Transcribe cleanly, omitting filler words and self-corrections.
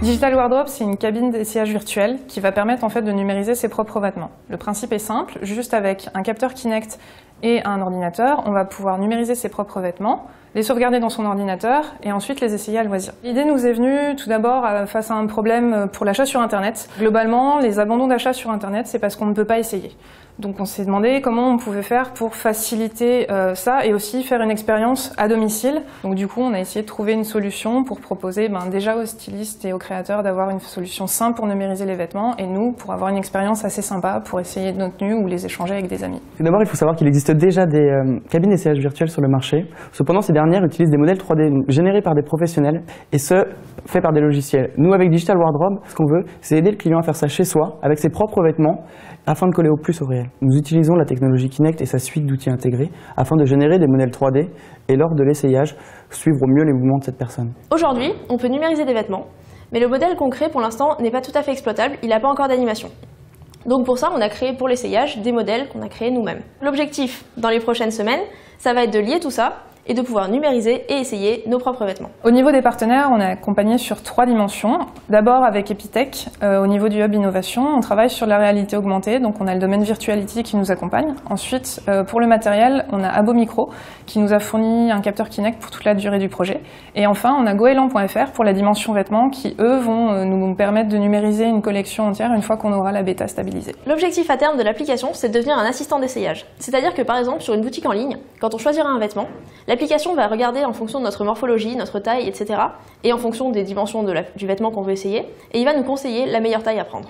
Digital Wardrobe, c'est une cabine d'essayage virtuelle qui va permettre en fait de numériser ses propres vêtements. Le principe est simple, juste avec un capteur Kinect et un ordinateur, on va pouvoir numériser ses propres vêtements, les sauvegarder dans son ordinateur et ensuite les essayer à loisir. L'idée nous est venue tout d'abord face à un problème pour l'achat sur Internet. Globalement, les abandons d'achat sur Internet, c'est parce qu'on ne peut pas essayer. Donc on s'est demandé comment on pouvait faire pour faciliter ça et aussi faire une expérience à domicile. Donc du coup, on a essayé de trouver une solution pour proposer déjà aux stylistes et aux créateurs d'avoir une solution simple pour numériser les vêtements et nous pour avoir une expérience assez sympa pour essayer notre tenue ou les échanger avec des amis. Tout d'abord, il faut savoir qu'il existe déjà des cabines d'essayage virtuelles sur le marché. Cependant, ces dernières utilisent des modèles 3D générés par des professionnels et ce, fait par des logiciels. Nous, avec Digital Wardrobe, ce qu'on veut, c'est aider le client à faire ça chez soi, avec ses propres vêtements, afin de coller au plus au réel. Nous utilisons la technologie Kinect et sa suite d'outils intégrés afin de générer des modèles 3D et lors de l'essayage, suivre au mieux les mouvements de cette personne. Aujourd'hui, on peut numériser des vêtements, mais le modèle qu'on crée pour l'instant n'est pas tout à fait exploitable, il n'a pas encore d'animation. Donc pour ça, on a créé pour l'essayage des modèles qu'on a créés nous-mêmes. L'objectif, dans les prochaines semaines, ça va être de lier tout ça et de pouvoir numériser et essayer nos propres vêtements. Au niveau des partenaires, on est accompagné sur 3 dimensions. D'abord avec Epitech, au niveau du hub innovation, on travaille sur la réalité augmentée, donc on a le domaine Virtuality qui nous accompagne. Ensuite, pour le matériel, on a Abo Micro qui nous a fourni un capteur Kinect pour toute la durée du projet. Et enfin, on a Goéland.fr pour la dimension vêtements qui, eux, vont nous permettre de numériser une collection entière une fois qu'on aura la bêta stabilisée. L'objectif à terme de l'application, c'est de devenir un assistant d'essayage. C'est-à-dire que par exemple, sur une boutique en ligne, quand on choisira un vêtement, l'application va regarder en fonction de notre morphologie, notre taille, etc. et en fonction des dimensions du vêtement qu'on veut essayer, et il va nous conseiller la meilleure taille à prendre.